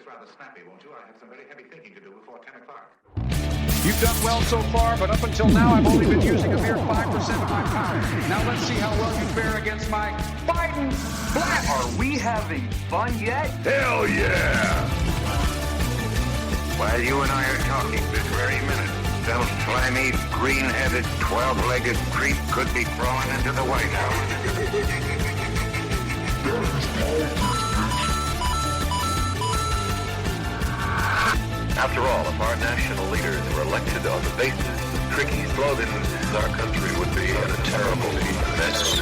rather snappy, won't you? I have some very heavy thinking to do before 10 o'clock. You've done well so far, but up until now, I've only been using a mere 5% of my power. Now let's see how well you fare against my Biden blast. Are we having fun yet? Hell yeah! While you and I are talking this very minute, some slimy, green-headed, 12-legged creep could be crawling into the White House. After all, if our national leaders were elected on the basis of tricky slogans, our country would be in a terrible mess.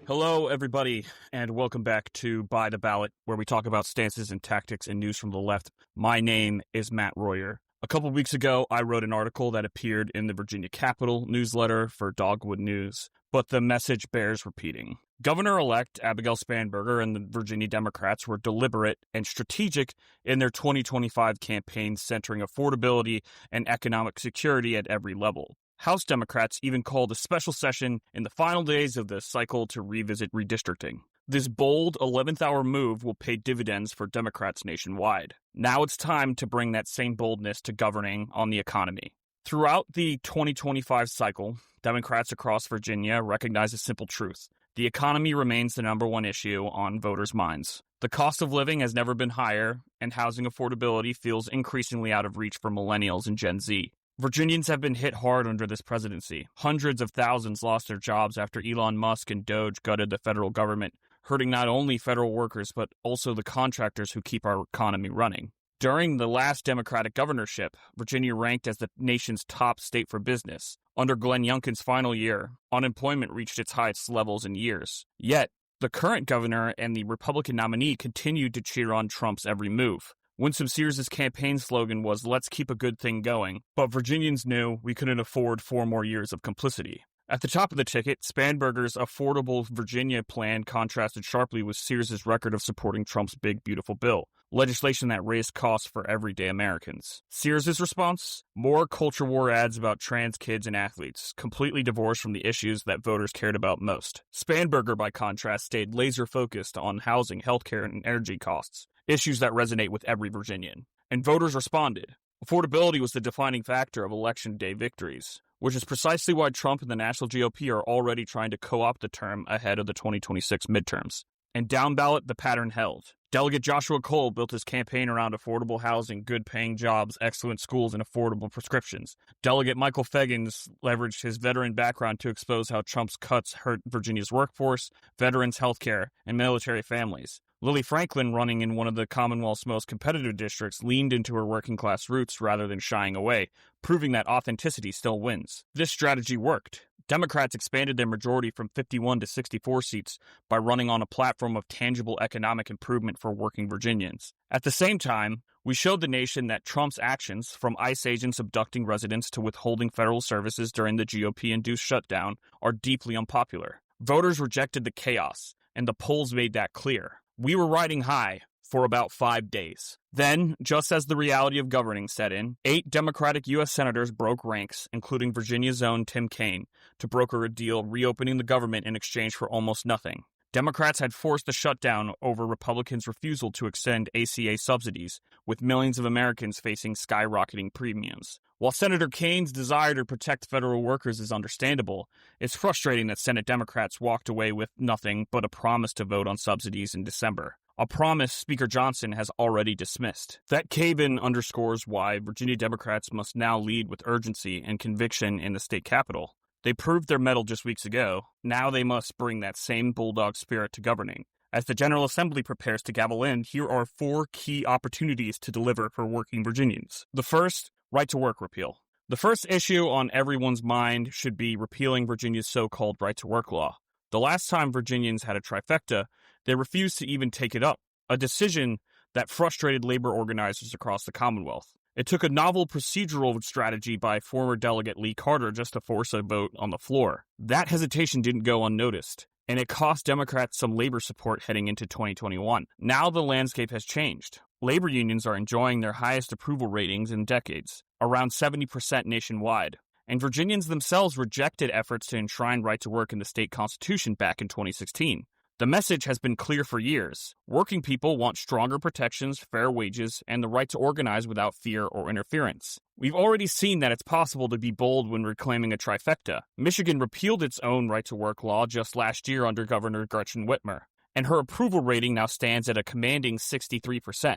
Hello, everybody, and welcome back to By the Ballot, where we talk about stances and tactics and news from the left. My name is Matt Royer. A couple weeks ago, I wrote an article that appeared in the Virginia Capitol newsletter for Dogwood News, but the message bears repeating. Governor-elect Abigail Spanberger and the Virginia Democrats were deliberate and strategic in their 2025 campaign centering affordability and economic security at every level. House Democrats even called a special session in the final days of the cycle to revisit redistricting. This bold 11th-hour move will pay dividends for Democrats nationwide. Now it's time to bring that same boldness to governing on the economy. Throughout the 2025 cycle, Democrats across Virginia recognize a simple truth. The economy remains the number one issue on voters' minds. The cost of living has never been higher, and housing affordability feels increasingly out of reach for millennials and Gen Z. Virginians have been hit hard under this presidency. Hundreds of thousands lost their jobs after Elon Musk and Doge gutted the federal government, hurting not only federal workers but also the contractors who keep our economy running. During the last Democratic governorship, Virginia ranked as the nation's top state for business. Under Glenn Youngkin's final year, unemployment reached its highest levels in years. Yet, the current governor and the Republican nominee continued to cheer on Trump's every move. Winsome Sears' campaign slogan was, "Let's keep a good thing going," but Virginians knew we couldn't afford 4 more years of complicity. At the top of the ticket, Spanberger's Affordable Virginia plan contrasted sharply with Sears' record of supporting Trump's Big Beautiful Bill, legislation that raised costs for everyday Americans. Sears' response? More culture war ads about trans kids and athletes, completely divorced from the issues that voters cared about most. Spanberger, by contrast, stayed laser-focused on housing, healthcare, and energy costs, issues that resonate with every Virginian. And voters responded. Affordability was the defining factor of Election Day victories, which is precisely why Trump and the national GOP are already trying to co-opt the term ahead of the 2026 midterms. And down ballot, the pattern held. Delegate Joshua Cole built his campaign around affordable housing, good-paying jobs, excellent schools, and affordable prescriptions. Delegate Michael Feggins leveraged his veteran background to expose how Trump's cuts hurt Virginia's workforce, veterans' health care, and military families. Lily Franklin, running in one of the Commonwealth's most competitive districts, leaned into her working-class roots rather than shying away, proving that authenticity still wins. This strategy worked. Democrats expanded their majority from 51 to 64 seats by running on a platform of tangible economic improvement for working Virginians. At the same time, we showed the nation that Trump's actions, from ICE agents abducting residents to withholding federal services during the GOP-induced shutdown, are deeply unpopular. Voters rejected the chaos, and the polls made that clear. We were riding high for about 5 days. Then, just as the reality of governing set in, 8 Democratic U.S. senators broke ranks, including Virginia's own Tim Kaine, to broker a deal reopening the government in exchange for almost nothing. Democrats had forced a shutdown over Republicans' refusal to extend ACA subsidies, with millions of Americans facing skyrocketing premiums. While Senator Kaine's desire to protect federal workers is understandable, it's frustrating that Senate Democrats walked away with nothing but a promise to vote on subsidies in December. A promise Speaker Johnson has already dismissed. That cave-in underscores why Virginia Democrats must now lead with urgency and conviction in the state capitol. They proved their mettle just weeks ago. Now they must bring that same bulldog spirit to governing. As the General Assembly prepares to gavel in, here are 4 key opportunities to deliver for working Virginians. The first, right-to-work repeal. The first issue on everyone's mind should be repealing Virginia's so-called right-to-work law. The last time Virginians had a trifecta, they refused to even take it up, a decision that frustrated labor organizers across the Commonwealth. It took a novel procedural strategy by former Delegate Lee Carter just to force a vote on the floor. That hesitation didn't go unnoticed, and it cost Democrats some labor support heading into 2021. Now the landscape has changed. Labor unions are enjoying their highest approval ratings in decades, around 70% nationwide. And Virginians themselves rejected efforts to enshrine right to work in the state constitution back in 2016. The message has been clear for years. Working people want stronger protections, fair wages, and the right to organize without fear or interference. We've already seen that it's possible to be bold when reclaiming a trifecta. Michigan repealed its own right-to-work law just last year under Governor Gretchen Whitmer, and her approval rating now stands at a commanding 63%.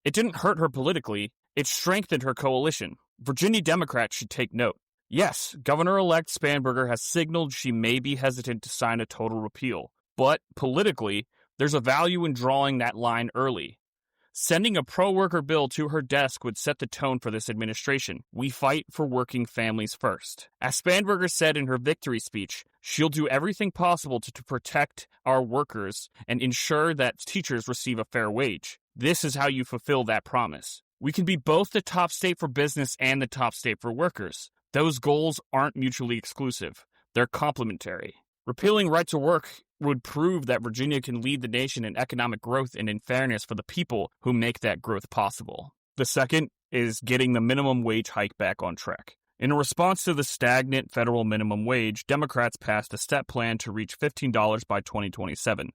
It didn't hurt her politically, it strengthened her coalition. Virginia Democrats should take note. Yes, Governor-elect Spanberger has signaled she may be hesitant to sign a total repeal, but politically, there's a value in drawing that line early. Sending a pro-worker bill to her desk would set the tone for this administration. We fight for working families first. As Spanberger said in her victory speech, she'll do everything possible to protect our workers and ensure that teachers receive a fair wage. This is how you fulfill that promise. We can be both the top state for business and the top state for workers. Those goals aren't mutually exclusive. They're complementary. Repealing right to work would prove that Virginia can lead the nation in economic growth and in fairness for the people who make that growth possible. The second is getting the minimum wage hike back on track. In response to the stagnant federal minimum wage, Democrats passed a step plan to reach $15 by 2027.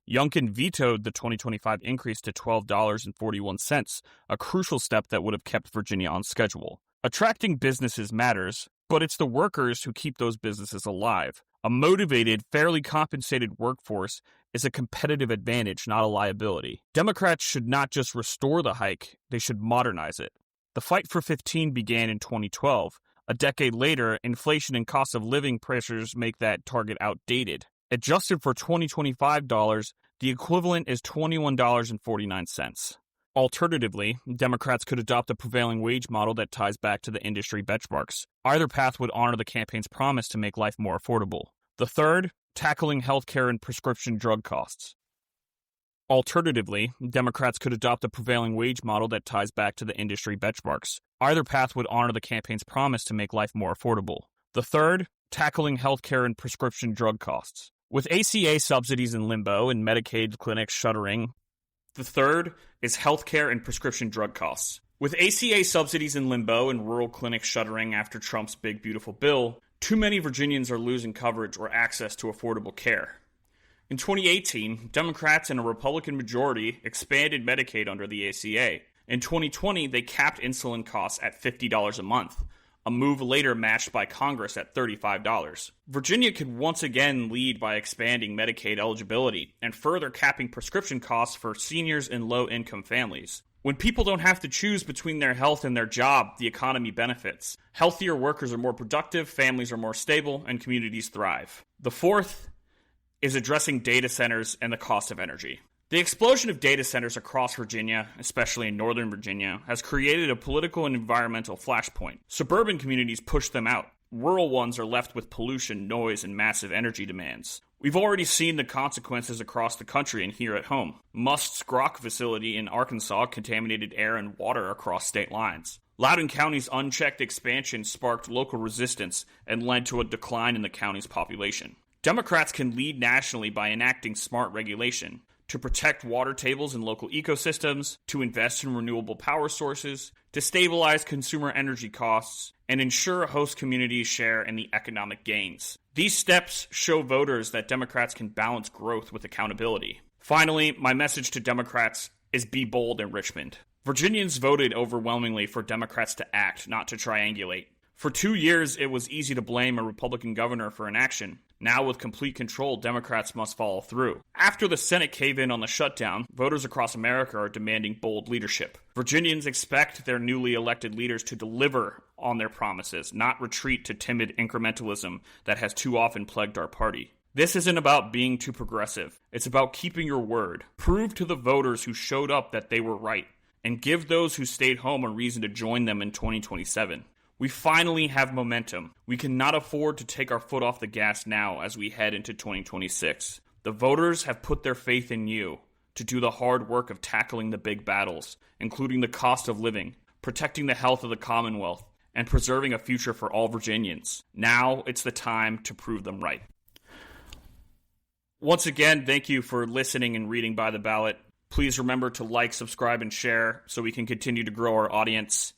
Youngkin vetoed the 2025 increase to $12.41, a crucial step that would have kept Virginia on schedule. Attracting businesses matters, but it's the workers who keep those businesses alive. A motivated, fairly compensated workforce is a competitive advantage, not a liability. Democrats should not just restore the hike, they should modernize it. The fight for 15 began in 2012. A decade later, inflation and cost of living pressures make that target outdated. Adjusted for 2025 dollars, the equivalent is $21.49. Alternatively, Democrats could adopt a prevailing wage model that ties back to the industry benchmarks. Either path would honor the campaign's promise to make life more affordable. The third, tackling healthcare and prescription drug costs. Alternatively, Democrats could adopt a prevailing wage model that ties back to the industry benchmarks. Either path would honor the campaign's promise to make life more affordable. The third, tackling healthcare and prescription drug costs. With ACA subsidies in limbo and Medicaid clinics shuttering, the third is healthcare and prescription drug costs. With ACA subsidies in limbo and rural clinics shuttering after Trump's big beautiful bill, too many Virginians are losing coverage or access to affordable care. In 2018, Democrats and a Republican majority expanded Medicaid under the ACA. In 2020, they capped insulin costs at $50 a month, a move later matched by Congress at $35. Virginia could once again lead by expanding Medicaid eligibility and further capping prescription costs for seniors and low-income families. When people don't have to choose between their health and their job, the economy benefits. Healthier workers are more productive, families are more stable, and communities thrive. The fourth is addressing data centers and the cost of energy. The explosion of data centers across Virginia, especially in Northern Virginia, has created a political and environmental flashpoint. Suburban communities push them out. Rural ones are left with pollution, noise, and massive energy demands. We've already seen the consequences across the country and here at home. Must's Grok facility in Arkansas contaminated air and water across state lines. Loudoun County's unchecked expansion sparked local resistance and led to a decline in the county's population. Democrats can lead nationally by enacting smart regulation, to protect water tables and local ecosystems, to invest in renewable power sources, to stabilize consumer energy costs, and ensure host communities share in the economic gains. These steps show voters that Democrats can balance growth with accountability. Finally, my message to Democrats is be bold in Richmond. Virginians voted overwhelmingly for Democrats to act, not to triangulate. For 2 years, it was easy to blame a Republican governor for inaction. Now, with complete control, Democrats must follow through. After the Senate cave-in on the shutdown, voters across America are demanding bold leadership. Virginians expect their newly elected leaders to deliver on their promises, not retreat to timid incrementalism that has too often plagued our party. This isn't about being too progressive. It's about keeping your word. Prove to the voters who showed up that they were right, and give those who stayed home a reason to join them in 2027. We finally have momentum. We cannot afford to take our foot off the gas now as we head into 2026. The voters have put their faith in you to do the hard work of tackling the big battles, including the cost of living, protecting the health of the Commonwealth, and preserving a future for all Virginians. Now it's the time to prove them right. Once again, thank you for listening and reading By the Ballot. Please remember to like, subscribe, and share so we can continue to grow our audience.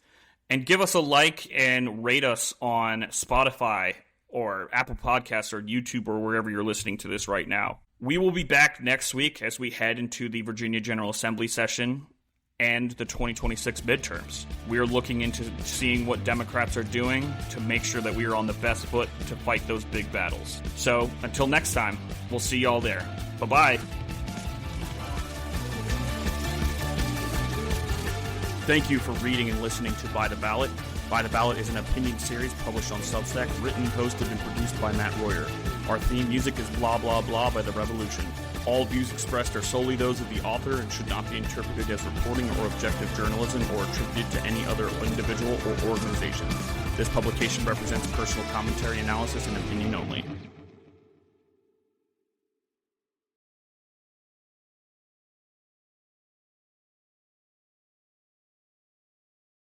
And give us a like and rate us on Spotify or Apple Podcasts or YouTube or wherever you're listening to this right now. We will be back next week as we head into the Virginia General Assembly session and the 2026 midterms. We are looking into seeing what Democrats are doing to make sure that we are on the best foot to fight those big battles. So until next time, we'll see y'all there. Bye-bye. Thank you for reading and listening to By the Ballot. By the Ballot is an opinion series published on Substack, written, hosted, and produced by Matt Royer. Our theme music is Blah Blah Blah by The Revolution. All views expressed are solely those of the author and should not be interpreted as reporting or objective journalism or attributed to any other individual or organization. This publication represents personal commentary, analysis, and opinion only.